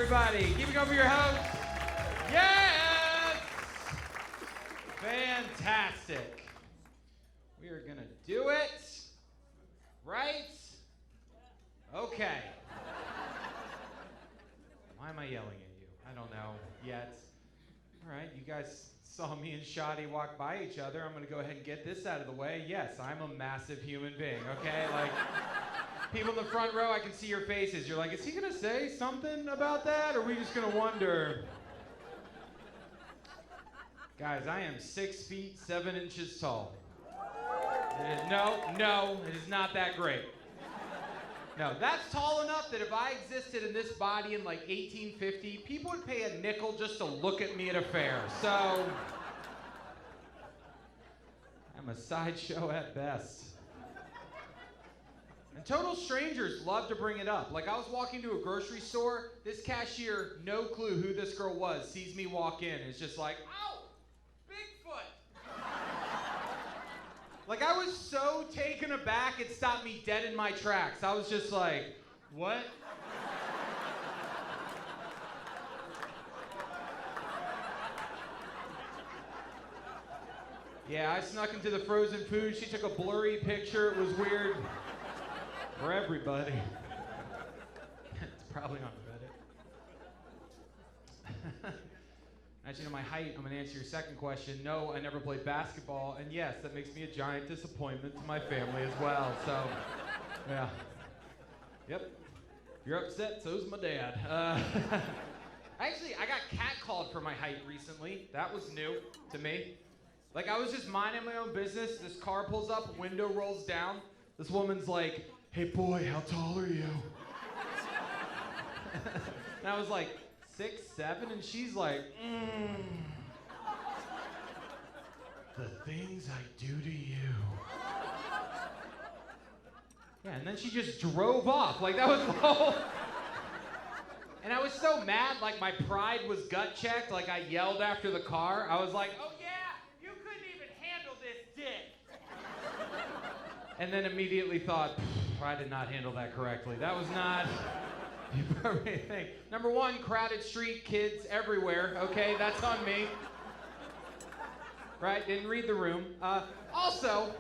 everybody. Keeping up with your host. Yes! Fantastic. We are going to do it. Right? Okay. Why am I yelling at you? I don't know yet. All right, you guys saw me and Shadi walk by each other. I'm going to go ahead and get this out of the way. Yes, I'm a massive human being, okay? Like, people in the front row, I can see your faces. You're like, is he going to say something about that? Or are we just going to wonder? Guys, I am 6 feet, 7 inches tall. No, it is not that great. No, that's tall enough that if I existed in this body in like 1850, people would pay a nickel just to look at me at a fair. So, I'm a sideshow at best. And total strangers love to bring it up. Like, I was walking to a grocery store, this cashier, no clue who this girl was, sees me walk in, and is just like, "Ow, Bigfoot." Like, I was so taken aback, it stopped me dead in my tracks. I was just like, what? Yeah, I snuck into the frozen food. She took a blurry picture. It was weird for everybody. It's probably on Reddit. As you know my height, I'm going to answer your second question. No, I never played basketball. And yes, that makes me a giant disappointment to my family as well. So, yeah. Yep. If you're upset, so's my dad. Actually, I got catcalled for my height recently. That was new to me. Like, I was just minding my own business. This car pulls up, window rolls down. This woman's like, "Hey boy, how tall are you?" And I was like, 6'7", and she's like, "The things I do to you." Yeah, and then she just drove off. Like, that was the whole... And I was so mad, like my pride was gut checked. Like, I yelled after the car. I was like, "Oh yeah, you couldn't even handle this dick." And then immediately thought, I did not handle that correctly. That was not... You probably think. Number one, crowded street, kids everywhere. Okay, that's on me. Right? Didn't read the room. Also,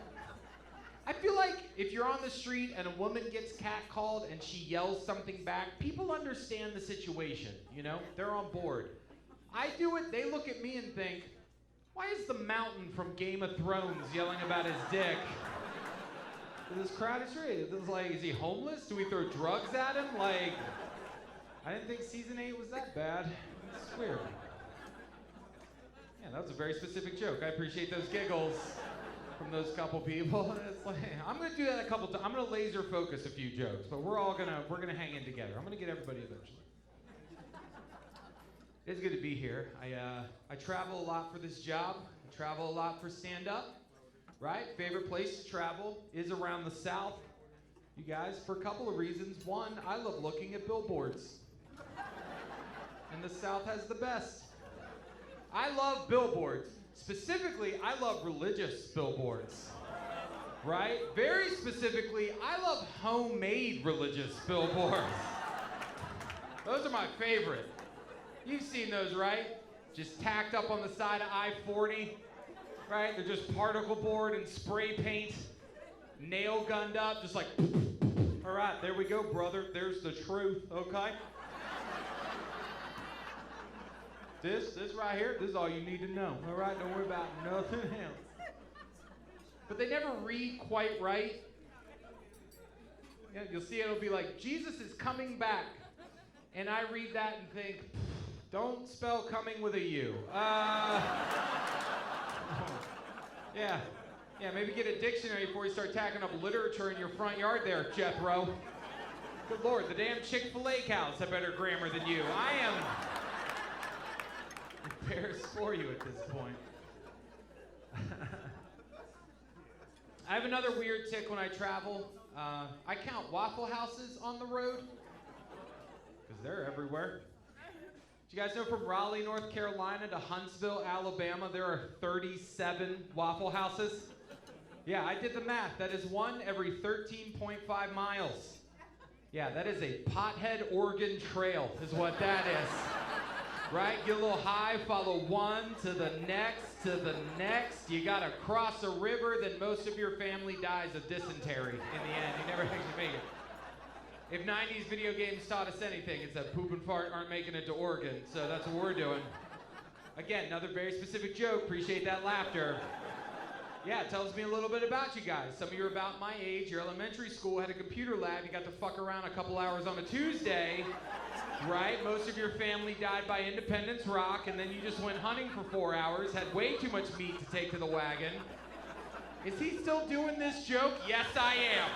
I feel like if you're on the street and a woman gets catcalled and she yells something back, people understand the situation, you know? They're on board. I do it, they look at me and think, why is the mountain from Game of Thrones yelling about his dick? This crowded street. It's like, is he homeless? Do we throw drugs at him? Like, I didn't think season 8 was that bad. It's weird. Yeah, that was a very specific joke. I appreciate those giggles from those couple people. It's like, I'm gonna do that a couple times. I'm gonna laser focus a few jokes, but we're gonna hang in together. I'm gonna get everybody eventually. It's good to be here. I travel a lot for this job. I travel a lot for stand-up. Right? Favorite place to travel is around the South. You guys, for a couple of reasons. One, I love looking at billboards. And the South has the best. I love billboards. Specifically, I love religious billboards. Right? Very specifically, I love homemade religious billboards. Those are my favorite. You've seen those, right? Just tacked up on the side of I-40. Right? They're just particle board and spray paint, nail gunned up, just like, all right, there we go, brother. There's the truth, okay? This right here, this is all you need to know, all right? Don't worry about nothing else. But they never read quite right. Yeah, you'll see it'll be like, Jesus is coming back. And I read that and think, don't spell coming with a U. Yeah, maybe get a dictionary before you start tacking up literature in your front yard there, Jethro. Good Lord, the damn Chick-fil-A cows have better grammar than you. I am embarrassed for you at this point. I have another weird tick when I travel. I count Waffle Houses on the road, because they're everywhere. Do you guys know from Raleigh, North Carolina to Huntsville, Alabama, there are 37 Waffle Houses? Yeah, I did the math. That is one every 13.5 miles. Yeah, that is a pothead Oregon trail is what that is. Right? Get a little high, follow one to the next, to the next. You gotta cross a river, then most of your family dies of dysentery in the end. You never actually make it. If 90s video games taught us anything, it's that poop and fart aren't making it to Oregon, so that's what we're doing. Again, another very specific joke, appreciate that laughter. Yeah, it tells me a little bit about you guys. Some of you are about my age, your elementary school had a computer lab, you got to fuck around a couple hours on a Tuesday, right? Most of your family died by Independence Rock, and then you just went hunting for 4 hours, had way too much meat to take to the wagon. Is he still doing this joke? Yes, I am.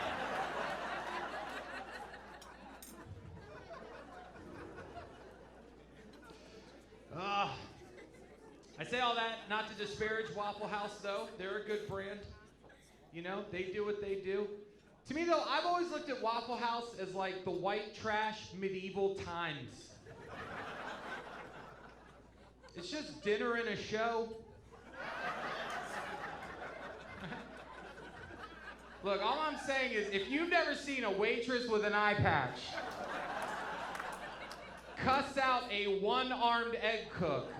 I say all that not to disparage Waffle House, though. They're a good brand. You know, they do what they do. To me, though, I've always looked at Waffle House as like the white trash medieval times. It's just dinner and a show. Look, all I'm saying is if you've never seen a waitress with an eye patch cuss out a one-armed egg cook,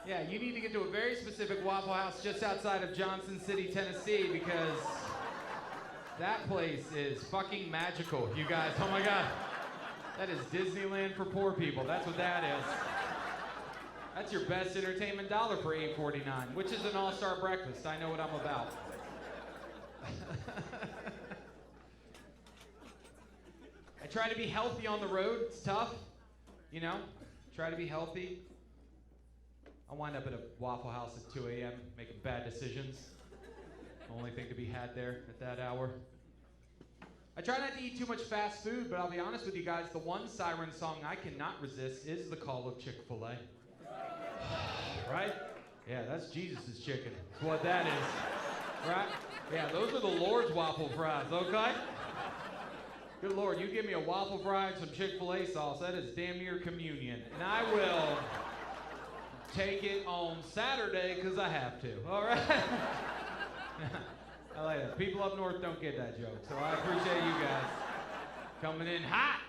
yeah, you need to get to a very specific Waffle House just outside of Johnson City, Tennessee, because that place is fucking magical, you guys. Oh my God. That is Disneyland for poor people. That's what that is. That's your best entertainment dollar for $8.49, which is an all-star breakfast. I know what I'm about. I try to be healthy on the road. It's tough, you know? Try to be healthy. I wind up at a Waffle House at 2 a.m. making bad decisions. Only thing to be had there at that hour. I try not to eat too much fast food, but I'll be honest with you guys, the one siren song I cannot resist is the call of Chick-fil-A. Right? Yeah, that's Jesus' chicken. That's what that is. Right? Yeah, those are the Lord's waffle fries, okay? Good Lord, you give me a waffle fry and some Chick-fil-A sauce, that is damn near communion. And I will take it on Saturday because I have to, all right? I like that. People up north don't get that joke, so I appreciate you guys coming in hot.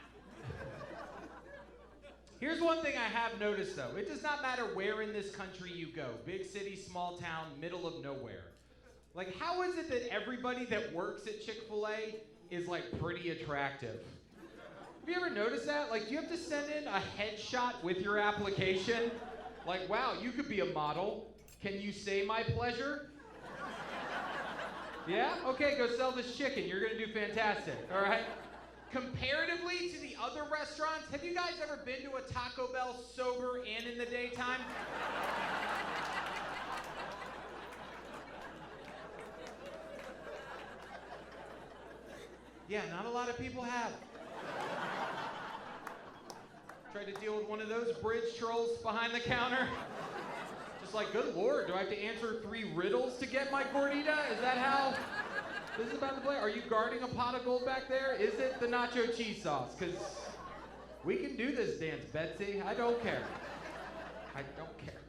Here's one thing I have noticed, though. It does not matter where in this country you go, big city, small town, middle of nowhere. Like, how is it that everybody that works at Chick-fil-A is, like, pretty attractive? Have you ever noticed that? Like, do you have to send in a headshot with your application? Like, wow, you could be a model. Can you say my pleasure? Yeah? Okay, go sell this chicken. You're gonna do fantastic, all right? Comparatively to the other restaurants, have you guys ever been to a Taco Bell sober and in the daytime? Yeah, not a lot of people have. Tried to deal with one of those bridge trolls behind the counter. Just like, good Lord, do I have to answer 3 riddles to get my gordita? Is that how this is about to play? Are you guarding a pot of gold back there? Is it the nacho cheese sauce? Because we can do this dance, Betsy. I don't care. I don't care.